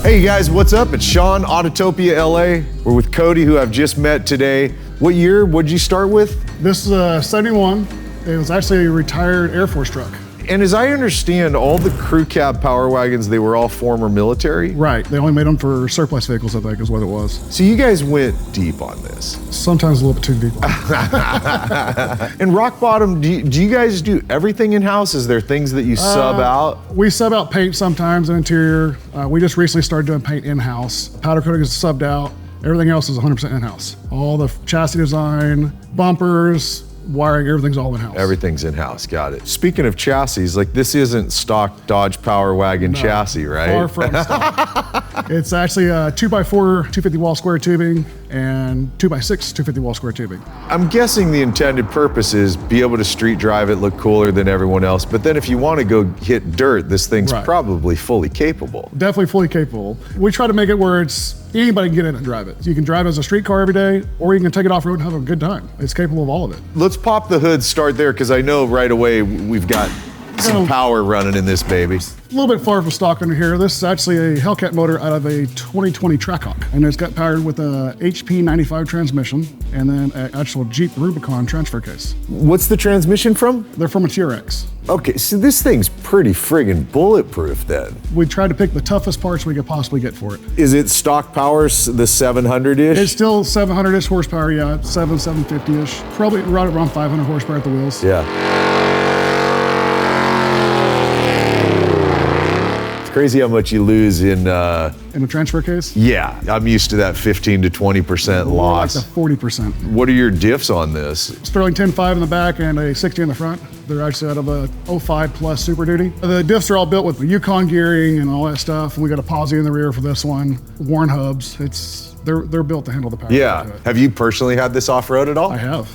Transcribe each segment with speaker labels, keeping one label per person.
Speaker 1: Hey guys, what's up? It's Sean, Autotopia LA. We're with Cody, who I've just met today. What year, what'd you start with?
Speaker 2: This is 71. It was actually a retired Air Force truck.
Speaker 1: And as I understand, all the crew cab power wagons, they were all former military?
Speaker 2: Right, they only made them for surplus vehicles, I think is what it was.
Speaker 1: So you guys went deep on this.
Speaker 2: Sometimes a little bit too deep.
Speaker 1: And Rock Bottom, do you guys do everything in-house? Is there things that you sub out?
Speaker 2: We sub out paint sometimes, and interior. We just recently started doing paint in-house. Powder coating is subbed out. Everything else is 100% in-house. All the chassis design, bumpers, wiring, everything's all in-house.
Speaker 1: Everything's in-house, got it. Speaking of chassis, like this isn't stock Dodge Power Wagon chassis, right?
Speaker 2: Far from stock. It's actually a 2x4 250 wall square tubing and 2x6 250 wall square tubing.
Speaker 1: I'm guessing the intended purpose is be able to street drive it, look cooler than everyone else, but then if you want to go hit dirt, this thing's probably fully capable.
Speaker 2: Definitely fully capable. We try to make it where anybody can get in and drive it. You can drive it as a street car every day, or you can take it off road and have a good time. It's capable of all of it.
Speaker 1: Let's pop the hood, start there, because I know right away we've got some power running in this baby.
Speaker 2: A little bit far from stock under here. This is actually a Hellcat motor out of a 2020 Trackhawk. And it's got powered with a HP 95 transmission and then an actual Jeep Rubicon transfer case.
Speaker 1: What's the transmission from?
Speaker 2: They're from a TRX.
Speaker 1: Okay, so this thing's pretty friggin' bulletproof then.
Speaker 2: We tried to pick the toughest parts we could possibly get for it.
Speaker 1: Is it stock power, the 700-ish?
Speaker 2: It's still 700-ish horsepower, yeah, 750-ish. Probably right around 500 horsepower at the wheels.
Speaker 1: Yeah. Crazy how much you lose in
Speaker 2: the transfer case?
Speaker 1: Yeah, I'm used to that 15 to 20% loss.
Speaker 2: Like the 40%.
Speaker 1: What are your diffs on this?
Speaker 2: Sterling 10.5 in the back and a 60 in the front. They're actually out of a 05 plus Super Duty. The diffs are all built with the Yukon gearing and all that stuff. And we got a posi in the rear for this one. Warren hubs. They're built to handle the power.
Speaker 1: Yeah. Have you personally had this off-road at all?
Speaker 2: I have.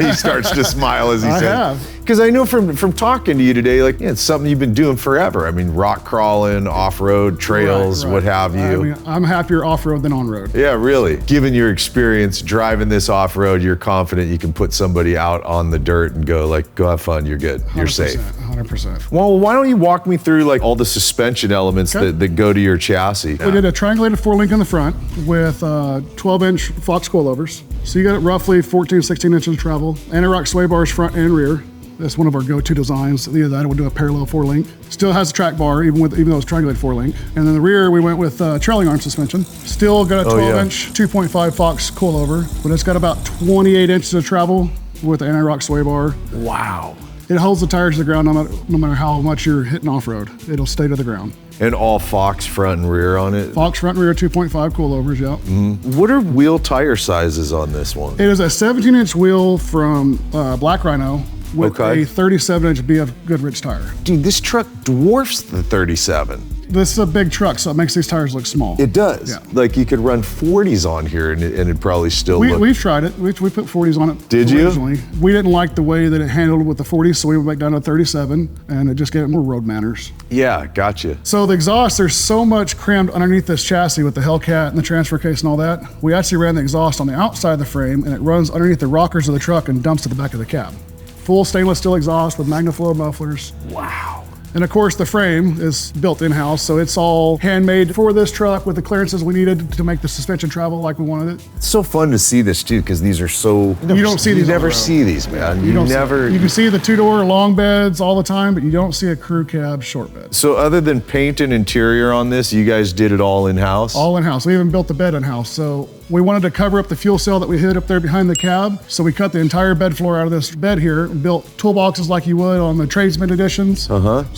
Speaker 1: He starts to smile as he says.
Speaker 2: I have.
Speaker 1: Because I know from talking to you today, like, yeah, it's something you've been doing forever. I mean, rock crawling, off-road, trails, what have you.
Speaker 2: I mean, I'm happier off-road than on-road.
Speaker 1: Yeah, really. Given your experience driving this off-road, you're confident you can put somebody out on the dirt and go have fun, you're good, you're safe.
Speaker 2: 100%.
Speaker 1: Well, why don't you walk me through like all the suspension elements that go to your chassis?
Speaker 2: We did a triangulated 4-link in the front with 12-inch Fox coilovers. So you got roughly 14, 16 inches of travel. Anti-rock sway bars front and rear. That's one of our go-to designs. Either that or we'll do a parallel 4-link. Still has a track bar, even though it's triangulated 4-link. And then the rear, we went with trailing arm suspension. Still got a 12-inch 2.5 Fox coilover, but it's got about 28 inches of travel with the anti-rock sway bar.
Speaker 1: Wow.
Speaker 2: It holds the tires to the ground no matter how much you're hitting off-road. It'll stay to the ground.
Speaker 1: And all Fox front and rear on it?
Speaker 2: Fox front and rear 2.5 coilovers, yeah.
Speaker 1: Mm-hmm. What are wheel tire sizes on this one?
Speaker 2: It is a 17-inch wheel from Black Rhino with a 37-inch BF Goodrich tire.
Speaker 1: Dude, this truck dwarfs the 37.
Speaker 2: This is a big truck, so it makes these tires look small.
Speaker 1: It does.
Speaker 2: Yeah.
Speaker 1: Like you could run 40s on here and it'd probably still look...
Speaker 2: We've tried it. We put 40s on it.
Speaker 1: Did
Speaker 2: originally.
Speaker 1: you?
Speaker 2: We didn't like the way that it handled with the 40s, so we went back down to 37, and it just gave it more road manners.
Speaker 1: Yeah, gotcha.
Speaker 2: So the exhaust, there's so much crammed underneath this chassis with the Hellcat and the transfer case and all that. We actually ran the exhaust on the outside of the frame, and it runs underneath the rockers of the truck and dumps to the back of the cab. Full stainless steel exhaust with MagnaFlow mufflers.
Speaker 1: Wow.
Speaker 2: And of course the frame is built in-house, so it's all handmade for this truck with the clearances we needed to make the suspension travel like we wanted it.
Speaker 1: It's so fun to see this too, because these are so...
Speaker 2: You don't see these.
Speaker 1: You never see these, man. You never...
Speaker 2: You can see the 2-door long beds all the time, but you don't see a crew cab short bed.
Speaker 1: So other than paint and interior on this, you guys did it all in-house?
Speaker 2: All in-house. We even built the bed in-house. So we wanted to cover up the fuel cell that we hid up there behind the cab. So we cut the entire bed floor out of this bed here and built toolboxes like you would on the Tradesman editions.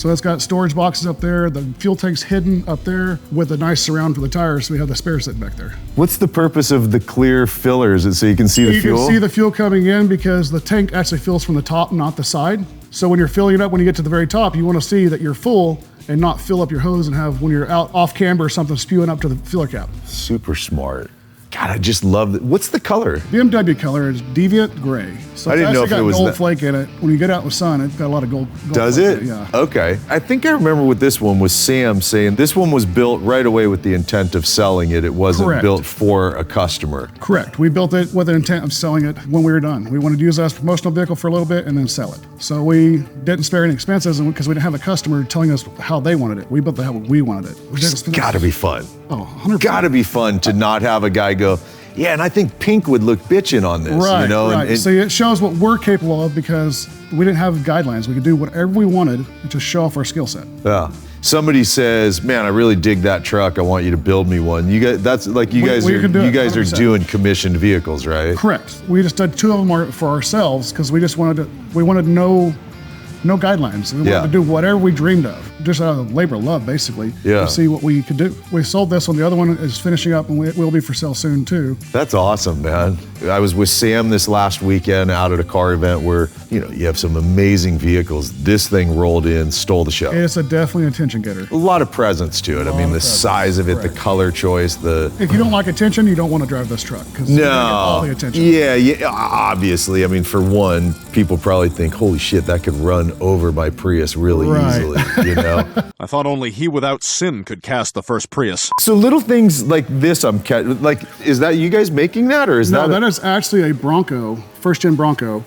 Speaker 2: So it's got storage boxes up there, the fuel tank's hidden up there with a nice surround for the tires, so we have the spare sitting back there.
Speaker 1: What's the purpose of the clear fillers? Is it so you can see the fuel?
Speaker 2: You can see the fuel coming in because the tank actually fills from the top, not the side. So when you're filling it up, when you get to the very top, you want to see that you're full and not fill up your hose and have, when you're out off camber or something, spewing up to the filler cap.
Speaker 1: Super smart. God, I just love it. What's the color?
Speaker 2: BMW color is Deviant Gray. So
Speaker 1: I didn't know if
Speaker 2: got
Speaker 1: it was
Speaker 2: gold
Speaker 1: that.
Speaker 2: flake in it. When you get out in the sun, it's got a lot of gold
Speaker 1: Does
Speaker 2: flake
Speaker 1: it?
Speaker 2: in Yeah.
Speaker 1: Okay. I think I remember with this one was Sam saying this one was built right away with the intent of selling it. It wasn't
Speaker 2: Correct.
Speaker 1: built for a customer.
Speaker 2: Correct. We built it with the intent of selling it when we were done. We wanted to use it as a promotional vehicle for a little bit and then sell it. So we didn't spare any expenses because we didn't have a customer telling us how they wanted it. We built it how we wanted it.
Speaker 1: It's gotta be fun.
Speaker 2: Oh, 100%.
Speaker 1: Gotta be fun to not have a guy go, yeah, and I think pink would look bitchin' on this,
Speaker 2: Right,
Speaker 1: you know?
Speaker 2: right.
Speaker 1: And
Speaker 2: See, it shows what we're capable of because we didn't have guidelines. We could do whatever we wanted to show off our skill set.
Speaker 1: yeah. Somebody says, man, I really dig that truck. I want you to build me one. You guys, that's like you guys
Speaker 2: we
Speaker 1: are
Speaker 2: can do
Speaker 1: you
Speaker 2: it,
Speaker 1: guys are
Speaker 2: 100%.
Speaker 1: doing commissioned vehicles, right?
Speaker 2: Correct. We just did 2 of them for ourselves because we wanted no guidelines. We wanted
Speaker 1: Yeah.
Speaker 2: to do whatever we dreamed of, just out of labor of love, basically,
Speaker 1: Yeah.
Speaker 2: to see what we could do. We sold this one. The other one is finishing up, and it will be for sale soon, too.
Speaker 1: That's awesome, man. I was with Sam this last weekend out at a car event where, you have some amazing vehicles. This thing rolled in, stole the show.
Speaker 2: It's definitely an attention getter.
Speaker 1: A lot of presence to it. I mean, the size of it, the color choice,
Speaker 2: If you don't like attention, you don't want to drive this truck because you're gonna get all the attention.
Speaker 1: Yeah, obviously. I mean, for one, people probably think, holy shit, that could run over my Prius really
Speaker 2: Right.
Speaker 1: easily, you know?
Speaker 3: I thought only he without sin could cast the first Prius.
Speaker 1: So little things like this, is that you guys making that, or is
Speaker 2: No,
Speaker 1: that?
Speaker 2: that is actually a Bronco, first-gen Bronco,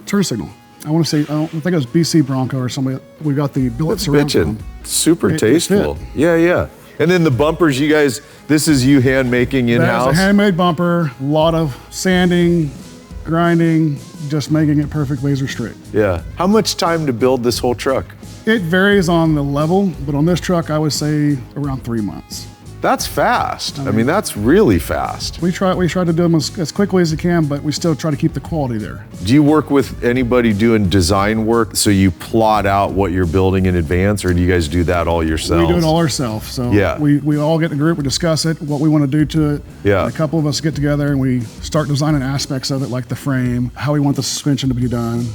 Speaker 2: turn signal. I want to say, I think it was BC Bronco or somebody. We got the billet
Speaker 1: That's
Speaker 2: surround
Speaker 1: bitchin'.
Speaker 2: from.
Speaker 1: Super
Speaker 2: It
Speaker 1: tasteful.
Speaker 2: fit.
Speaker 1: Yeah. And then the bumpers, you guys, this is you hand making
Speaker 2: That
Speaker 1: in-house?
Speaker 2: is a handmade bumper, a lot of sanding, grinding, just making it perfect laser straight.
Speaker 1: Yeah. How much time to build this whole truck?
Speaker 2: It varies on the level, but on this truck, I would say around 3 months.
Speaker 1: That's fast. I mean, that's really fast.
Speaker 2: We try to do them as quickly as we can, but we still try to keep the quality there.
Speaker 1: Do you work with anybody doing design work? So you plot out what you're building in advance, or do you guys do that all yourselves?
Speaker 2: We do it all ourselves. So
Speaker 1: Yeah.
Speaker 2: we all get in a group, we discuss it, what we want to do to it.
Speaker 1: Yeah.
Speaker 2: And a couple of us get together and we start designing aspects of it, like the frame, how we want the suspension to be done.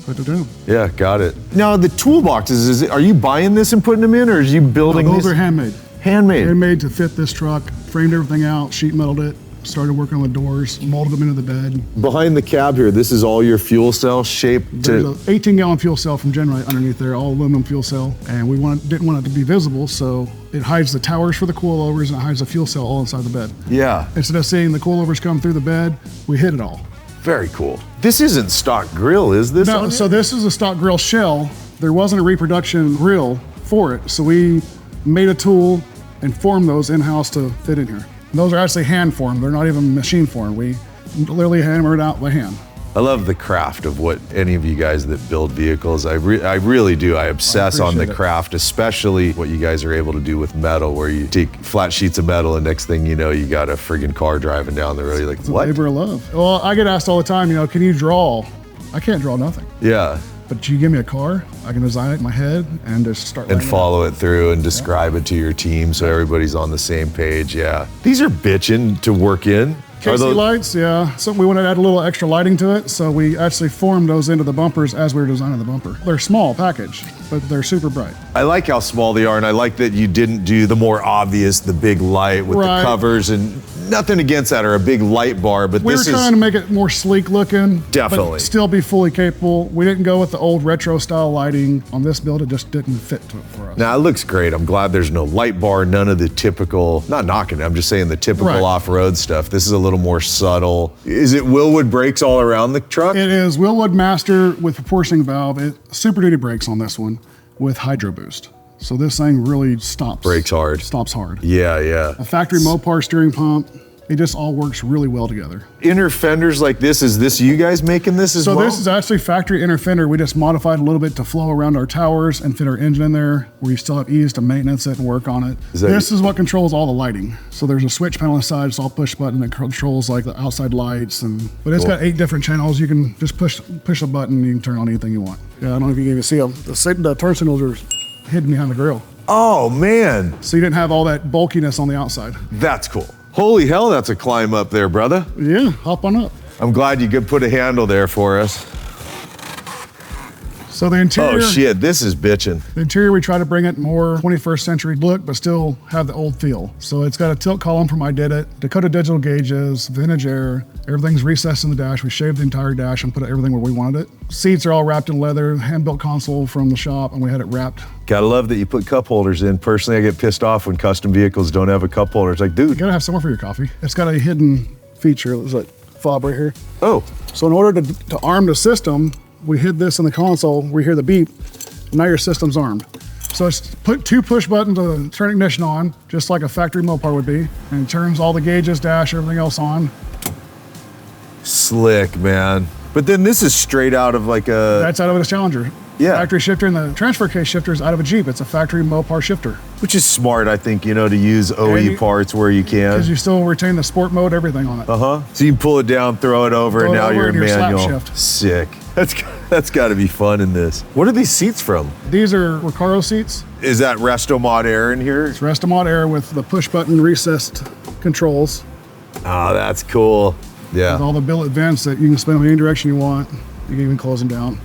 Speaker 1: Yeah, got it. Now the toolboxes, are you buying this and putting them in, or are you building
Speaker 2: Those
Speaker 1: these?
Speaker 2: are handmade.
Speaker 1: Handmade.
Speaker 2: Handmade to fit this truck. Framed everything out, sheet metaled it, started working on the doors, molded them into the bed.
Speaker 1: Behind the cab here, this is all your fuel cell shaped
Speaker 2: There's
Speaker 1: to.
Speaker 2: an 18-gallon fuel cell from Generate underneath there, all aluminum fuel cell, and we didn't want it to be visible, so it hides the towers for the coilovers and it hides the fuel cell all inside the bed.
Speaker 1: Yeah,
Speaker 2: Instead of seeing the coilovers come through the bed, we hid it all.
Speaker 1: very cool. This isn't stock grill, is this?
Speaker 2: No,
Speaker 1: on
Speaker 2: so
Speaker 1: it?
Speaker 2: this is a stock grill shell. There wasn't a reproduction grill for it, so we made a tool and formed those in-house to fit in here. Those are actually hand formed. They're not even machine formed. We literally hammered it out by hand.
Speaker 1: I love the craft of what any of you guys that build vehicles. I really do. I obsess on the
Speaker 2: appreciate it.
Speaker 1: craft, especially what you guys are able to do with metal, where you take flat sheets of metal and next thing you know, you got a friggin' car driving down the road. You're like,
Speaker 2: It's a
Speaker 1: what?
Speaker 2: labor of love. Well, I get asked all the time, can you draw? I can't draw nothing.
Speaker 1: Yeah.
Speaker 2: But you give me a car, I can design it in my head and just start
Speaker 1: And
Speaker 2: laying it out.
Speaker 1: follow it through and describe it to your team so everybody's on the same page. Yeah. These are bitchin' to work in. Are
Speaker 2: KC
Speaker 1: those-
Speaker 2: lights, yeah. So we wanted to add a little extra lighting to it, so we actually formed those into the bumpers as we were designing the bumper. They're small package, but they're super bright.
Speaker 1: I like how small they are, and I like that you didn't do the more obvious, the big light with
Speaker 2: Right.
Speaker 1: the covers, and nothing against that, or a big light bar, but
Speaker 2: We were
Speaker 1: this
Speaker 2: trying
Speaker 1: is
Speaker 2: to make it more sleek looking,
Speaker 1: Definitely.
Speaker 2: but still be fully capable. We didn't go with the old retro style lighting on this build. It just didn't fit to it for us.
Speaker 1: now it looks great. I'm glad there's no light bar, none of the typical, not knocking it, I'm just saying the typical
Speaker 2: Right.
Speaker 1: off-road stuff. This is a little more subtle. Is it Willwood brakes all around the truck?
Speaker 2: It is Willwood Master with proportioning valve. Super Duty brakes on this one with Hydro Boost. So this thing really stops.
Speaker 1: Brakes hard.
Speaker 2: Stops hard.
Speaker 1: Yeah.
Speaker 2: A factory Mopar steering pump. It just all works really well together.
Speaker 1: Inner fenders like this, is this you guys making this as
Speaker 2: So
Speaker 1: well?
Speaker 2: this is actually factory inner fender. We just modified a little bit to flow around our towers and fit our engine in there, where you still have ease to maintenance it and work on it. This is what controls all the lighting. So there's a switch panel inside. It's all push button that controls like the outside lights, but it's got 8 different channels. You can just push a button and you can turn on anything you want. Yeah, I don't know if you can even see them. The turn signals are hidden behind the grill,
Speaker 1: Oh man,
Speaker 2: so you didn't have all that bulkiness on the outside.
Speaker 1: that's cool. Holy hell, that's a climb up there, brother.
Speaker 2: Yeah, hop on up.
Speaker 1: I'm glad you could put a handle there for us.
Speaker 2: So the interior.
Speaker 1: Oh shit, this is bitching.
Speaker 2: The interior, we try to bring it more 21st century look, but still have the old feel. So it's got a tilt column from I Did It, Dakota digital gauges, vintage air, everything's recessed in the dash. We shaved the entire dash and put everything where we wanted it. Seats are all wrapped in leather, hand-built console from the shop, and we had it wrapped.
Speaker 1: Gotta love that you put cup holders in. Personally, I get pissed off when custom vehicles don't have a cup holder. It's like, dude.
Speaker 2: You gotta have somewhere for your coffee. It's got a hidden feature. There's a fob right here.
Speaker 1: Oh.
Speaker 2: So in order to arm the system, we hid this in the console. We hear the beep. Now your system's armed. So it's put 2 push buttons to turn ignition on, just like a factory Mopar would be, and it turns all the gauges, dash, everything else on.
Speaker 1: Slick, man. But then this is straight out of like a...
Speaker 2: That's out of a Challenger.
Speaker 1: Yeah.
Speaker 2: Factory shifter, and the transfer case shifter is out of a Jeep. It's a factory Mopar shifter.
Speaker 1: Which is smart, I think, you know, to use OE parts where you can.
Speaker 2: Because you still retain the sport mode, everything on it.
Speaker 1: Uh-huh. So you can pull it down, throw it over, and now you're in manual.
Speaker 2: Slap shift.
Speaker 1: Sick. That's got to be fun in this. What are these seats from?
Speaker 2: These are Recaro seats.
Speaker 1: Is that Restomod Air in here?
Speaker 2: It's Restomod Air with the push button recessed controls.
Speaker 1: Oh, that's cool. Yeah.
Speaker 2: With all the billet vents that you can spin them any direction you want. You can even close them down.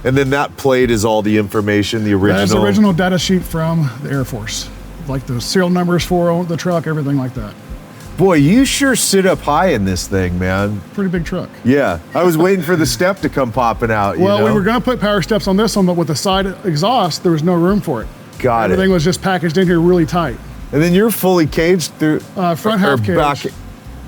Speaker 1: And then that plate is all the information, the original.
Speaker 2: That's the original data sheet from the Air Force. Like the serial numbers for the truck, everything like that.
Speaker 1: Boy, you sure sit up high in this thing, man.
Speaker 2: Pretty big truck.
Speaker 1: Yeah, I was waiting for the step to come popping out.
Speaker 2: Well,
Speaker 1: you know?
Speaker 2: we were gonna put power steps on this one, but with the side exhaust, there was no room for it.
Speaker 1: Got
Speaker 2: Everything was just packaged in here really tight.
Speaker 1: And then you're fully caged through
Speaker 2: Front half cage.
Speaker 1: back.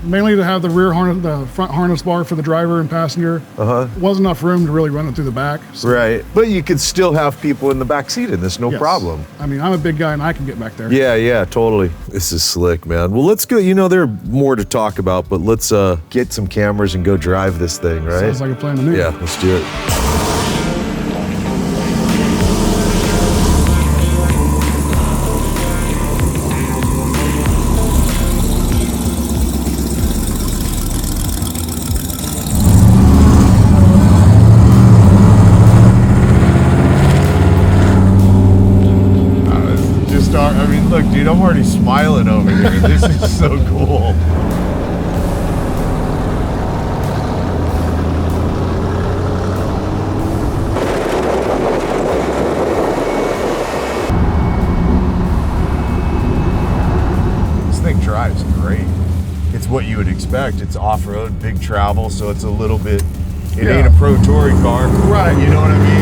Speaker 2: Mainly to have the rear harness, the front harness bar for the driver and passenger. Wasn't enough room to really run it through the back. So.
Speaker 1: Right, but you could still have people in the back seat in this, no
Speaker 2: Yes.
Speaker 1: problem.
Speaker 2: I mean, I'm a big guy and I can get back there.
Speaker 1: Yeah, totally. This is slick, man. Well, let's go. You know, there are more to talk about, but let's get some cameras and go drive this thing, right?
Speaker 2: Sounds like a plan to me.
Speaker 1: Yeah, let's do it. I mean, look, dude, I'm already smiling over here. This is so cool. This thing drives great. It's what you would expect. It's off-road, big travel, so it's a little bit, it ain't a pro touring car.
Speaker 2: Right.
Speaker 1: You know what I mean?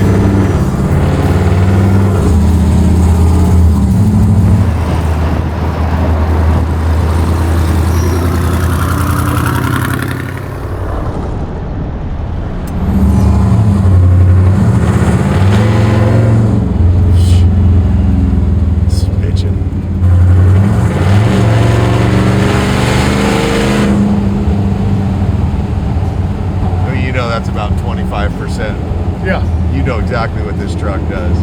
Speaker 1: That's about 25%.
Speaker 2: Yeah.
Speaker 1: You know exactly what this truck does.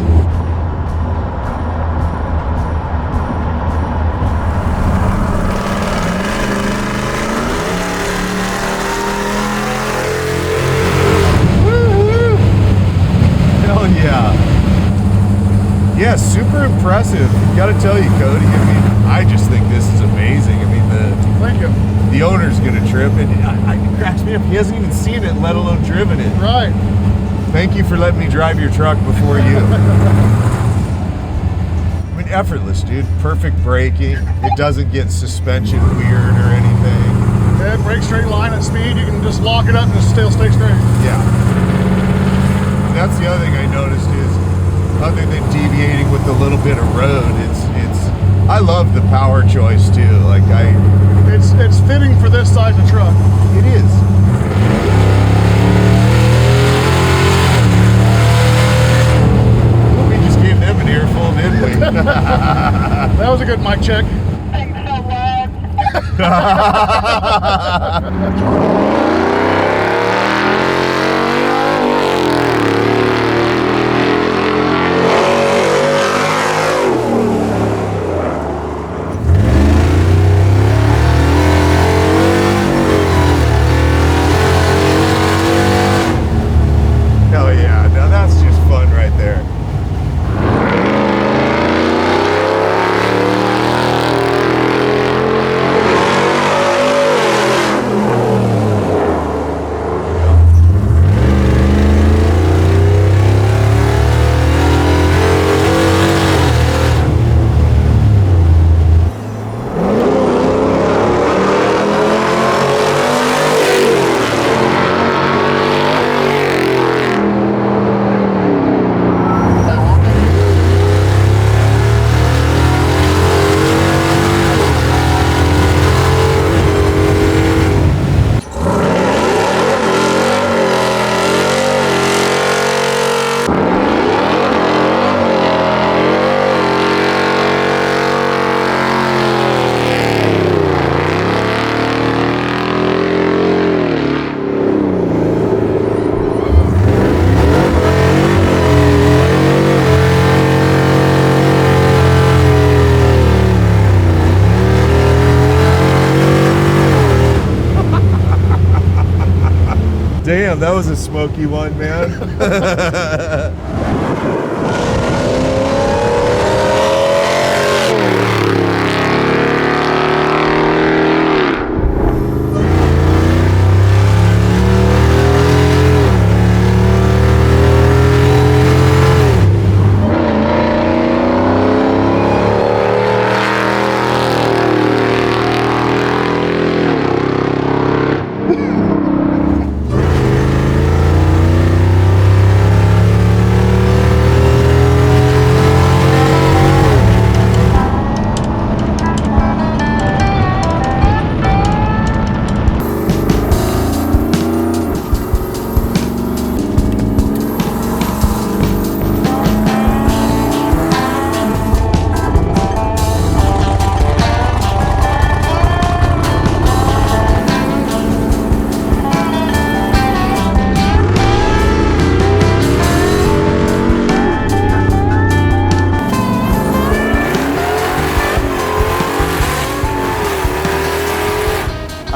Speaker 1: Woo-hoo! Hell yeah. Yeah, super impressive. Gotta tell you, Cody, I mean, I just think this is amazing. I mean,
Speaker 2: Thank you.
Speaker 1: the owner's gonna trip, and it cracks me up. He hasn't even seen it, let alone driven it.
Speaker 2: Right.
Speaker 1: Thank you for letting me drive your truck before you. I mean, effortless, dude. Perfect braking. It doesn't get suspension weird or anything.
Speaker 2: Yeah, brake straight line at speed. You can just lock it up and just still stay straight.
Speaker 1: Yeah. And that's the other thing I noticed is, other than deviating with a little bit of road, I love the power choice too. Like
Speaker 2: It's fitting for this size of truck.
Speaker 1: It is. Well, we just gave them an earful, didn't we?
Speaker 2: That was a good mic check.
Speaker 4: Thanks so much.
Speaker 1: Hell yeah. Now that's just fun right there. Damn, that was a smoky one, man.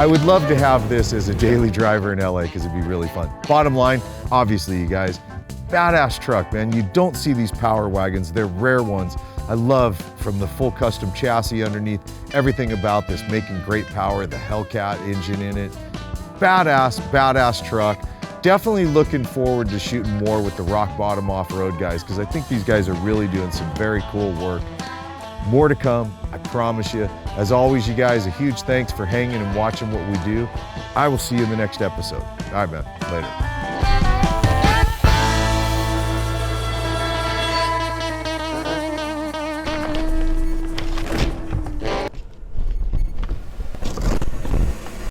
Speaker 1: I would love to have this as a daily driver in LA because it'd be really fun. Bottom line, obviously, you guys, badass truck, man. You don't see these power wagons. They're rare ones. I love from the full custom chassis underneath, everything about this, making great power, the Hellcat engine in it. Badass truck. Definitely looking forward to shooting more with the rock bottom off-road guys because I think these guys are really doing some very cool work. More to come, I promise you. As always, you guys, a huge thanks for hanging and watching what we do. I will see you in the next episode. All right, man, later.